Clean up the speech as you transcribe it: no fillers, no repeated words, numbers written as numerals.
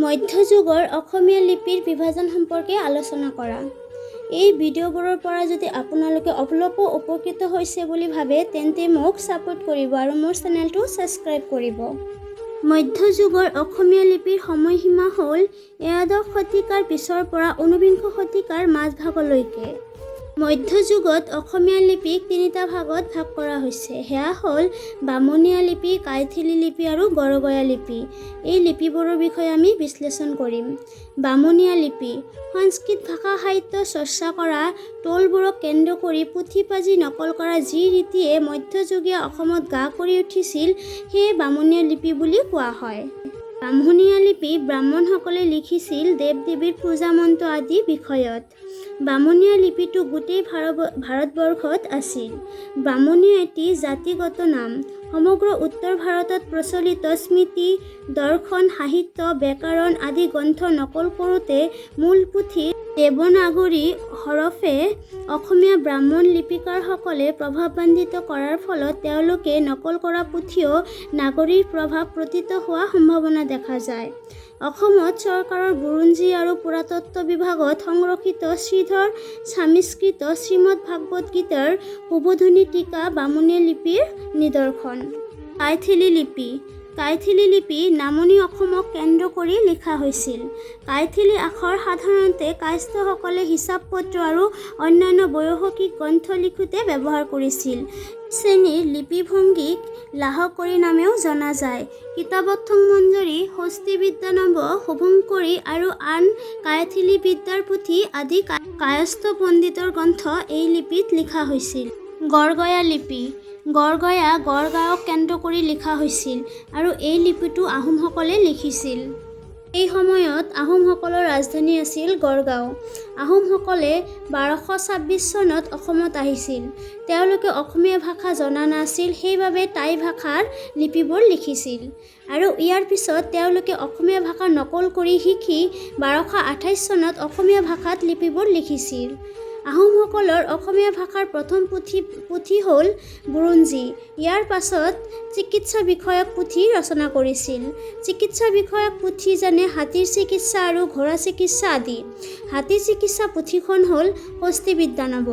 মধ্যযুগৰ অসমীয়া লিপিৰ বিভাজন সম্পৰ্কে আলোচনা কৰা। এই ভিডিঅ'বোৰৰ পৰা যদি আপোনালোকে অলপো উপকৃত হৈছে বুলি ভাবে তেন্তে মোক ছাপোৰ্ট কৰিব আৰু মোৰ চেনেলটো ছাবস্ক্ৰাইব কৰিব। মধ্যযুগৰ অসমীয়া লিপিৰ সময়সীমা হ'ল একাদশ শতিকাৰ পিছৰ পৰা ঊনবিংশ শতিকাৰ মাজভাগলৈকে। মধ্যযুগত অসমীয়া লিপিক তিনিটা ভাগত ভাগ কৰা হৈছে। সেয়া হ'ল বামুণীয়া লিপি, কাইথিলি লিপি আৰু গড়গয়া লিপি। এই লিপিবোৰৰ বিষয়ে আমি বিশ্লেষণ কৰিম। বামুণীয়া লিপি সংস্কৃত ভাষা সাহিত্য চৰ্চা কৰা টোলবোৰক কেন্দ্ৰ কৰি পুথি পাজি নকল কৰা যি ৰীতিয়ে মধ্যযুগীয় অসমত গা কৰি উঠিছিল সেয়ে বামুণীয়া লিপি বুলি কোৱা হয়। বামুণীয়া লিপি ব্ৰাহ্মণসকলে লিখিছিল দেৱ দেৱীৰ পূজা মন্ত্ৰ আদি বিষয়ত। বামুণীয়া লিপিটো গোটেই ভাৰতবৰ্ষত আছিল। বামুণীয়া এটি জাতিগত নাম। সমগ্ৰ উত্তৰ ভাৰতত প্ৰচলিত স্মৃতি, দৰ্শন, সাহিত্য, ব্যাকৰণ আদি গ্ৰন্থ নকল কৰোঁতে মূল পুথি দেৱনাগৰী হৰফে অসমীয়া ব্ৰাহ্মণ লিপিকাৰসকলে প্ৰভাৱান্বিত কৰাৰ ফলত তেওঁলোকে নকল কৰা পুথিও নাগৰীৰ প্ৰভাৱ পতিত হোৱাৰ সম্ভাৱনা দেখা যায়। অসমত চৰকাৰৰ বুৰঞ্জী আৰু পুৰাতত্ত্ব বিভাগত সংৰক্ষিত শ্ৰীধৰ স্বামীস্কৃত শ্ৰীমদ ভাগৱত গীতাৰ উদ্বোধনী টীকা বামুণীয়া লিপিৰ নিদৰ্শন। কাইথিলি লিপি। কাইথিলি লিপি নামনি অসমক কেন্দ্ৰ কৰি লিখা হৈছিল। কাইথিলি আখৰ সাধাৰণতে কায়স্থসকলে হিচাপ পত্ৰ আৰু অন্যান্য বৈষয়িক গ্ৰন্থ লিখোঁতে ব্যৱহাৰ কৰিছিল। শ্ৰেণীৰ লিপিভংগীক লাহকৰী নামেও জনা যায়। কিতাপথং মঞ্জৰী, ষষ্ঠী বিদ্যানম্ব, শুভঙ্কৰী আৰু আন কাইথিলি বিদ্যাৰ পুথি আদি কায়স্থ পণ্ডিতৰ গ্ৰন্থ এই লিপিত লিখা হৈছিল। গড়গয়া লিপি। গড়গাঁৱক কেন্দ্ৰ কৰি লিখা হৈছিল আৰু এই লিপিটো আহোমসকলে লিখিছিল। এই সময়ত আহোমসকলৰ ৰাজধানী আছিল গড়গাঁও। আহোমসকলে 1226 চনত অসমত আহিছিল। তেওঁলোকে অসমীয়া ভাষা জনা নাছিল, সেইবাবে টাই ভাষাৰ লিপিবোৰ লিখিছিল আৰু ইয়াৰ পিছত তেওঁলোকে অসমীয়া ভাষা নকল কৰি শিকি 1228 চনত অসমীয়া ভাষাত লিপিবোৰ লিখিছিল। আহোমসকলৰ অসমীয়া ভাষাৰ প্ৰথম পুথি হ'ল বুৰঞ্জী। ইয়াৰ পাছত চিকিৎসা বিষয়ক পুথি ৰচনা কৰিছিল। চিকিৎসা বিষয়ক পুথি যেনে হাতীৰ চিকিৎসা আৰু ঘোঁৰা চিকিৎসা আদি। হাতী চিকিৎসা পুথিখন হ'ল ষষ্ঠী বিদ্যানম্ব।